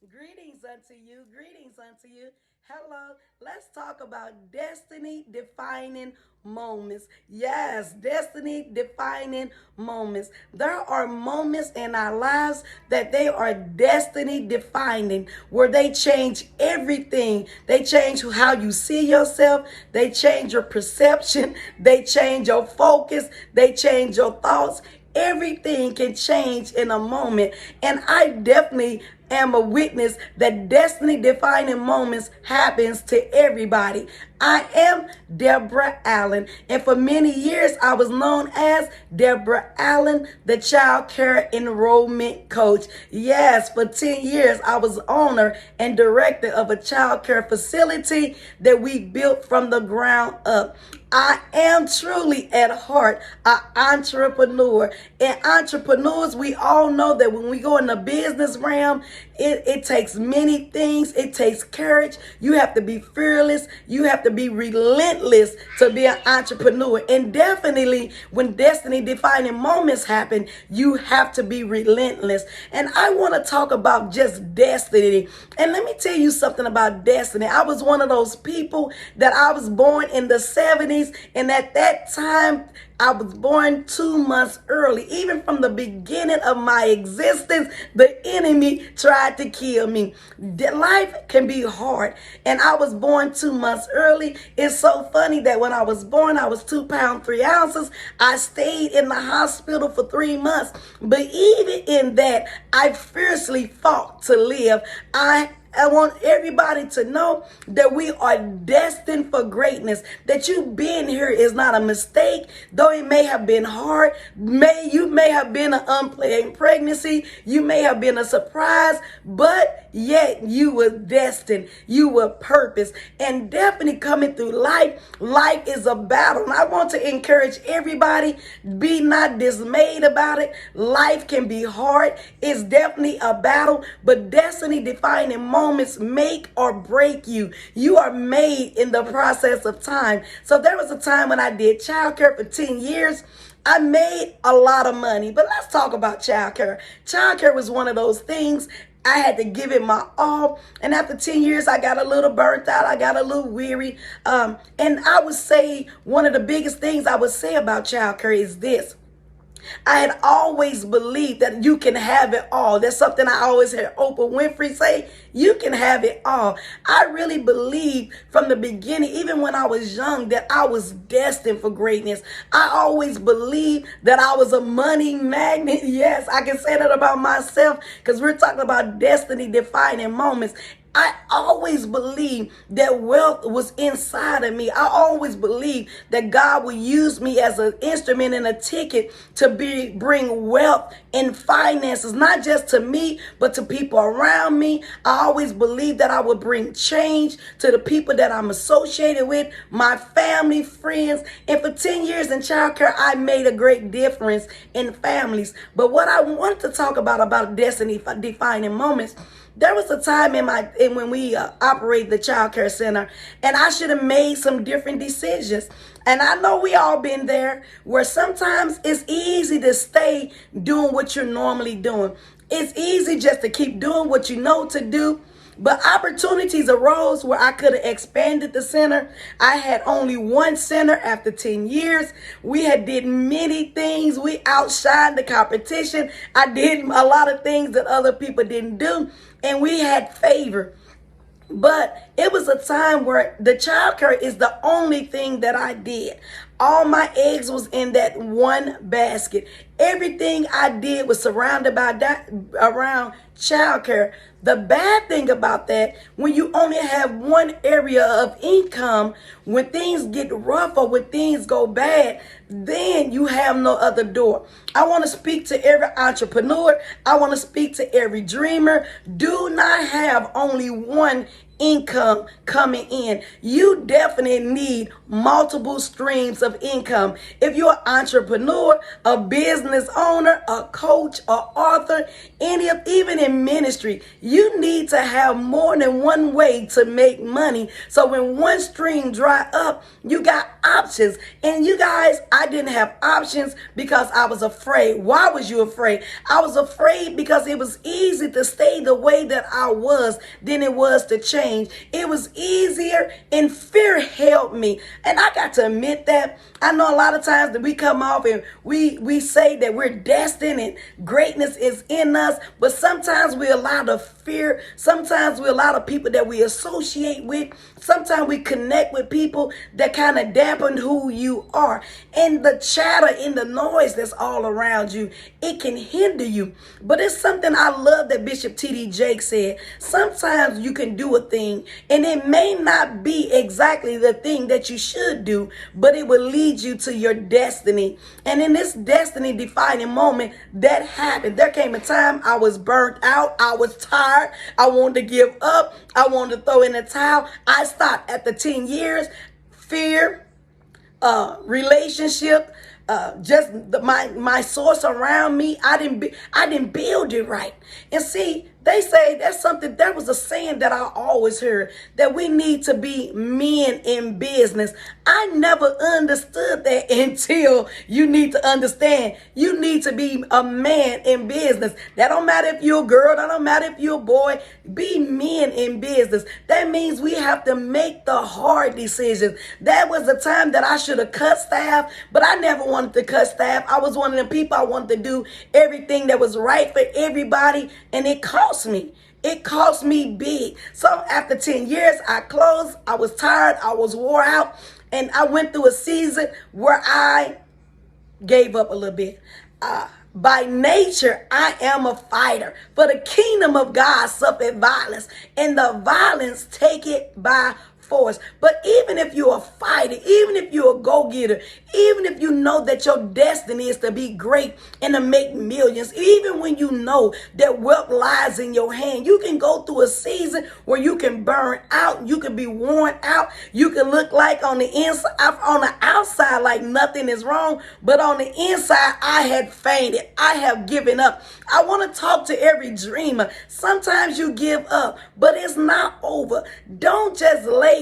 Greetings unto you. Greetings unto you. Hello. Let's talk about destiny defining moments. Yes, destiny defining moments. There are moments in our lives that they are destiny defining, where they change everything. They change how you see yourself. They change your perception. They change your focus. They change your thoughts. Everything can change in a moment. And I definitely am a witness that destiny defining moments happens to everybody. I am Deborah Allen, and for many years I was known as Deborah Allen, the child care enrollment coach. Yes, for 10 years I was owner and director of a child care facility that we built from the ground up. I am truly at heart an entrepreneur. And entrepreneurs, we all know that when we go in the business realm, it takes many things. It takes courage. You have to be fearless. You have to be relentless to be an entrepreneur. And definitely when destiny defining moments happen, you have to be relentless. And I want to talk about just destiny. And let me tell you something about destiny. I was one of those people that I was born in the 70s. And at that time, I was born 2 months early. Even from the beginning of my existence, the enemy tried to kill me. Life can be hard. And I was born 2 months early. It's so funny that when I was born, I was 2 pounds, 3 ounces. I stayed in the hospital for 3 months. But even in that, I fiercely fought to live. I want everybody to know that we are destined for greatness. That you being here is not a mistake, though it may have been hard. You may have been an unplanned pregnancy. You may have been a surprise, but yet you were destined. You were purpose. And definitely coming through life, life is a battle. And I want to encourage everybody, be not dismayed about it. Life can be hard. It's definitely a battle, but destiny defining moments make or break you. You are made in the process of time. So there was a time when I did childcare for 10 years. I made a lot of money, but let's talk about childcare. Childcare was one of those things. I had to give it my all. And after 10 years, I got a little burnt out. I got a little weary. And I would say one of the biggest things I would say about childcare is this. I had always believed that you can have it all. That's something I always heard Oprah Winfrey say. You can have it all. I really believed from the beginning, even when I was young, that I was destined for greatness. I always believed that I was a money magnet. Yes, I can say that about myself because we're talking about destiny defining moments. I always believed that wealth was inside of me. I always believed that God would use me as an instrument and a ticket to bring wealth and finances, not just to me, but to people around me. I always believed that I would bring change to the people that I'm associated with, my family, friends. And for 10 years in childcare, I made a great difference in families. But what I wanted to talk about destiny defining moments, there was a time when we operated the child care center, and I should have made some different decisions. And I know we all been there, where sometimes it's easy to stay doing what you're normally doing. It's easy just to keep doing what you know to do. But opportunities arose where I could have expanded the center. I had only one center after 10 years. We had did many things. We outshined the competition. I did a lot of things that other people didn't do. And we had favor. But it was a time where the childcare is the only thing that I did. All my eggs was in that one basket. Everything I did was surrounded by that around childcare. The bad thing about that, when you only have one area of income, when things get rough or when things go bad, then you have no other door. I want to speak to every entrepreneur. I want to speak to every dreamer. Do not have only one income coming in. You definitely need multiple streams of income. If you're an entrepreneur, a business owner, a coach, an author, even in ministry, you need to have more than one way to make money. So when one stream dry up, you got options. And you guys, I didn't have options because I was afraid. Why was you afraid? I was afraid because it was easy to stay the way that I was than it was to change. It was easier, and fear held me. And I got to admit that. I know a lot of times that we come off and we say that we're destined and greatness is in us, but sometimes we allow the fear, sometimes we allow the people that we associate with, sometimes we connect with people that kind of dampen who you are. And the chatter and the noise that's all around you, it can hinder you. But it's something I love that Bishop T.D. Jakes said. Sometimes you can do a thing and it may not be exactly the thing that you should do, but it will lead you to your destiny. And in this destiny defining moment, that happened. There came a time I was burnt out. I was tired. I wanted to give up. I wanted to throw in the towel. I stopped at the 10 years. Fear, relationship, my source around me. I didn't build it right. And see, they say there was a saying that I always heard, that we need to be men in business. I never understood that until you need to understand. You need to be a man in business. That don't matter if you're a girl. That don't matter if you're a boy. Be men in business. That means we have to make the hard decisions. That was the time that I should have cut staff, but I never wanted to cut staff. I was one of the people, I wanted to do everything that was right for everybody, and it cost me. It cost me big. So after 10 years, I closed. I was tired. I was wore out. And I went through a season where I gave up a little bit. By nature, I am a fighter. For the kingdom of God suffered violence, and the violence take it by force. But even if you're a fighter, even if you're a go-getter, even if you know that your destiny is to be great and to make millions, even when you know that wealth lies in your hand, you can go through a season where you can burn out, you can be worn out, you can look like on the inside, on the outside like nothing is wrong, but on the inside I had fainted. I have given up. I want to talk to every dreamer. Sometimes you give up, but it's not over. Don't just later.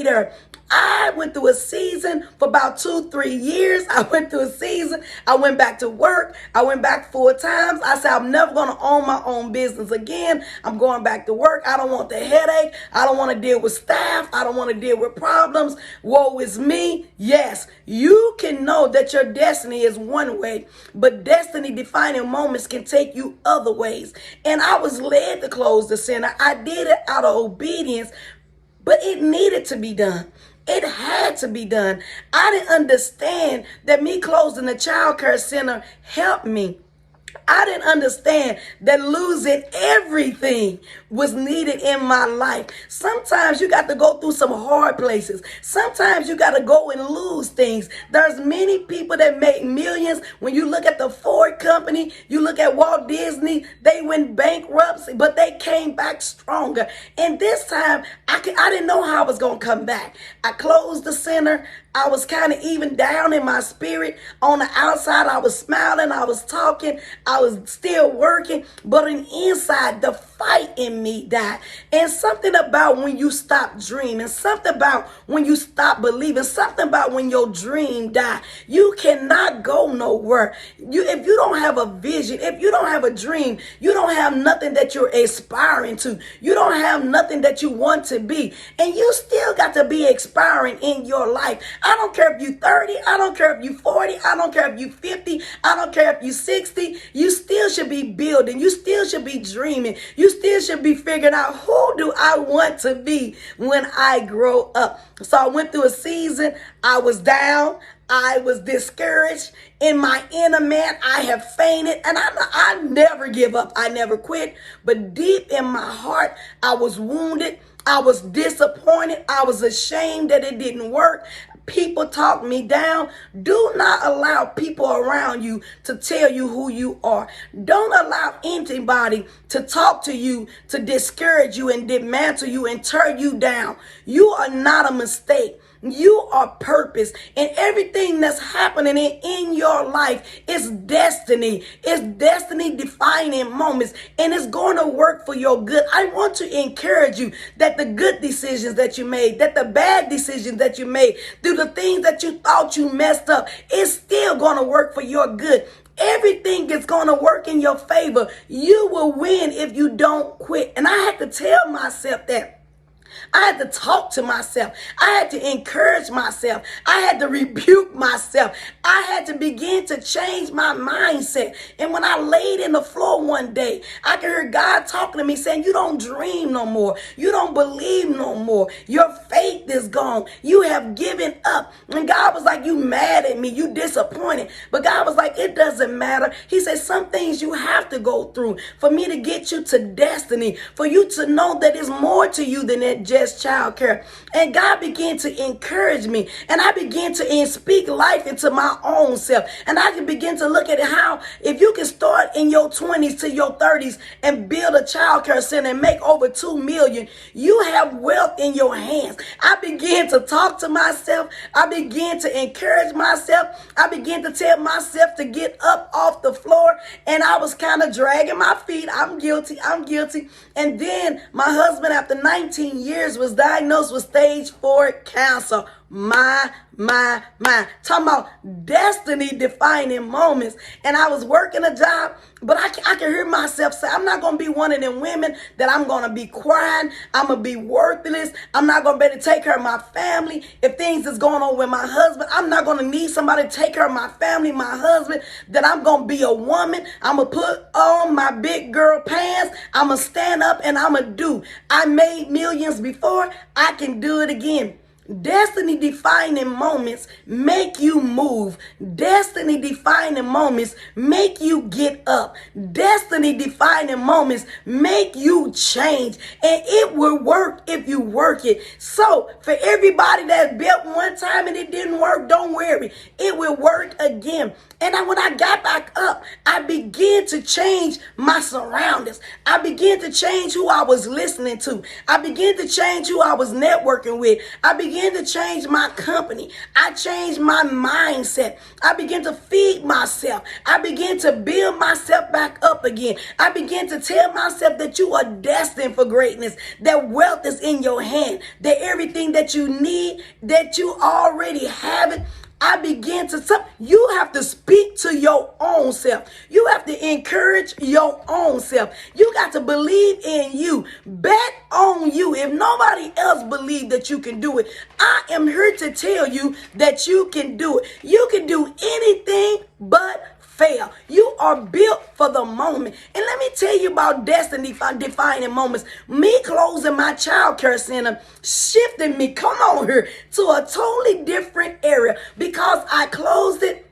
I went through a season for about 2-3 years. I went through a season. I went back to work. I went back 4 times. I said, I'm never going to own my own business again. I'm going back to work. I don't want the headache. I don't want to deal with staff. I don't want to deal with problems. Woe is me. Yes, you can know that your destiny is one way, but destiny defining moments can take you other ways. And I was led to close the center. I did it out of obedience, but it needed to be done. It had to be done. I didn't understand that me closing the child care center helped me. I didn't understand that losing everything was needed in my life. Sometimes you got to go through some hard places. Sometimes you got to go and lose things. There's many people that make millions. When you look at the Ford company, you look at Walt Disney, they went bankrupt, but they came back stronger. And this time, I didn't know how I was going to come back. I closed the center. I was kind of even down in my spirit. On the outside, I was smiling, I was talking, I was still working, but on the inside, the fight in me died. And something about when you stop dreaming, something about when you stop believing, something about when your dream died, you cannot go nowhere. If you don't have a vision, if you don't have a dream, you don't have nothing that you're aspiring to. You don't have nothing that you want to be. And you still got to be aspiring in your life. I don't care if you're 30. I don't care if you're 40. I don't care if you're 50. I don't care if you're 60. You still should be building. You still should be dreaming. You still should be figuring out, who do I want to be when I grow up? So I went through a season. I was down. I was discouraged. In my inner man, I have fainted. And I never give up. I never quit. But deep in my heart, I was wounded. I was disappointed. I was ashamed that it didn't work. people talk me down, do not allow people around you to tell you who you are. Don't allow anybody to talk to you, to discourage you and dismantle you and tear you down. You are not a mistake. You are purpose, and everything that's happening in your life is destiny. It's destiny defining moments, and it's going to work for your good. I want to encourage you that the good decisions that you made, that the bad decisions that you made, through the things that you thought you messed up, it's still going to work for your good. Everything is going to work in your favor. You will win if you don't quit. And I had to tell myself that. I had to talk to myself. I had to encourage myself. I had to rebuke myself. I had to begin to change my mindset. And when I laid in the floor one day, I could hear God talking to me saying, you don't dream no more. You don't believe no more. Your faith is gone. You have given up. And God was like, you mad at me. You disappointed. But God was like, it doesn't matter. He said, some things you have to go through for me to get you to destiny, for you to know that there's more to you than that just childcare. And God began to encourage me, and I began to speak life into my own self. And I can begin to look at it how if you can start in your 20s to your 30s and build a childcare center and make over $2 million, you have wealth in your hands. I began to talk to myself. I began to encourage myself. I began to tell myself to get up off the floor, and I was kind of dragging my feet. I'm guilty. And then my husband, after 19 years, was diagnosed with stage 4 cancer. My. Talking about destiny defining moments. And I was working a job, but I can hear myself say, I'm not going to be one of them women that I'm going to be crying. I'm going to be worthless. I'm not going to be able to take care of my family. If things is going on with my husband, I'm not going to need somebody to take care of my family, my husband, that I'm going to be a woman. I'm going to put on my big girl pants. I'm going to stand up and I'm going to do. I made millions before. I can do it again. Destiny defining moments make you move. Destiny defining moments make you get up. Destiny defining moments make you change. And it will work if you work it. So for everybody that built one time and it didn't work, don't worry. It will work again. And when I got back up, I began to change my surroundings. I began to change who I was listening to. I began to change who I was networking with. I began to change my company. I changed my mindset. I began to feed myself. I began to build myself back up again. I began to tell myself that you are destined for greatness, that wealth is in your hand, that everything that you need, that you already have it. I began to, you have to speak to your own self. You have to encourage your own self. You got to believe in you. Bet on you. If nobody else believes that you can do it, I am here to tell you that you can do it. You can do anything but fail. You are built for the moment. And let me tell you about destiny defining moments. Me closing my child care center shifted me, come on here, to a totally different area. Because I closed it,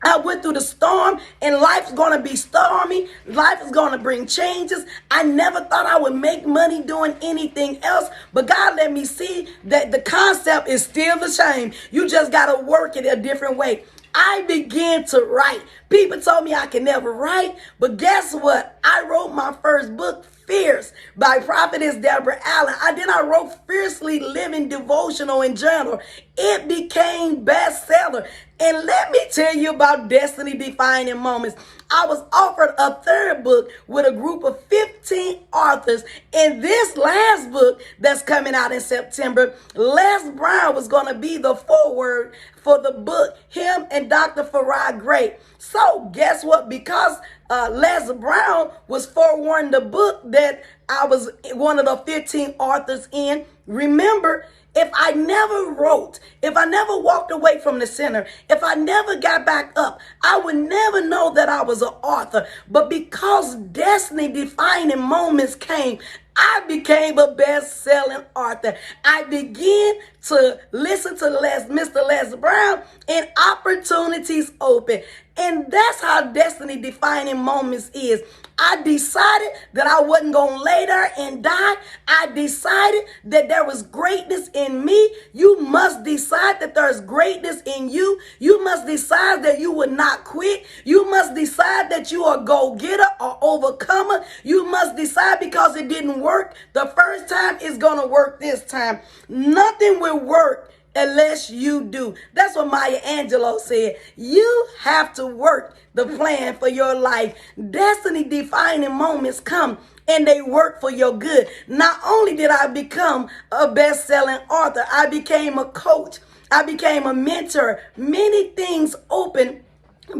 I went through the storm, and life's going to be stormy. Life is going to bring changes. I never thought I would make money doing anything else, but God let me see that the concept is still the same. You just got to work it a different way. I began to write. People told me I could never write, but guess what? I wrote my first book, Fierce, by Prophetess Deborah Allen. I wrote Fiercely Living Devotional and Journal. It became bestseller. And let me tell you about destiny defining moments. I was offered a third book with a group of 15 authors. And this last book that's coming out in September, Les Brown was going to be the foreword for the book, him and Dr. Farrah Gray. So guess what? Because Les Brown was forewarned the book that I was one of the 15 authors in. Remember, if I never wrote, if I never walked away from the center, if I never got back up, I would never know that I was an author. But because destiny defining moments came, I became a best-selling author. I began to listen to Mr. Les Brown, and opportunities open. And that's how destiny defining moments is. I decided that I wasn't going to lay there and die. I decided that there was greatness in me. You must decide that there's greatness in you. You must decide that you will not quit. You must decide that you are a go-getter or overcomer. You must decide because it didn't work the first time, it's going to work this time. Nothing will work unless you do. That's what Maya Angelou said. You have to work the plan for your life. Destiny defining moments come and they work for your good. Not only did I become a best-selling author, I became a coach. I became a mentor. Many things open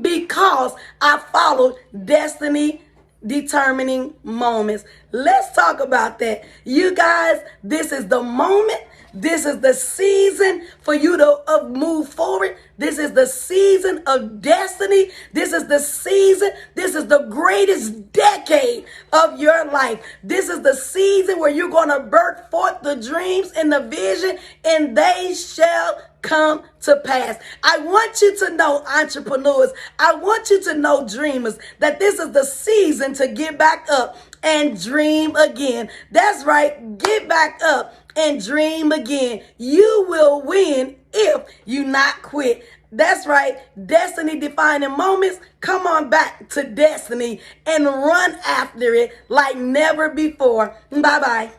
because I followed destiny determining moments. Let's talk about that. You guys, this is the moment. This is the season for you to move forward. This is the season of destiny. This is the season. This is the greatest decade of your life. This is the season where you're going to birth forth the dreams and the vision, and they shall come to pass. I want you to know, entrepreneurs, I want you to know, dreamers, that this is the season to get back up and dream again. That's right. Get back up and dream again. You will win if you not quit. That's right. Destiny defining moments. Come on back to destiny and run after it like never before. Bye-bye.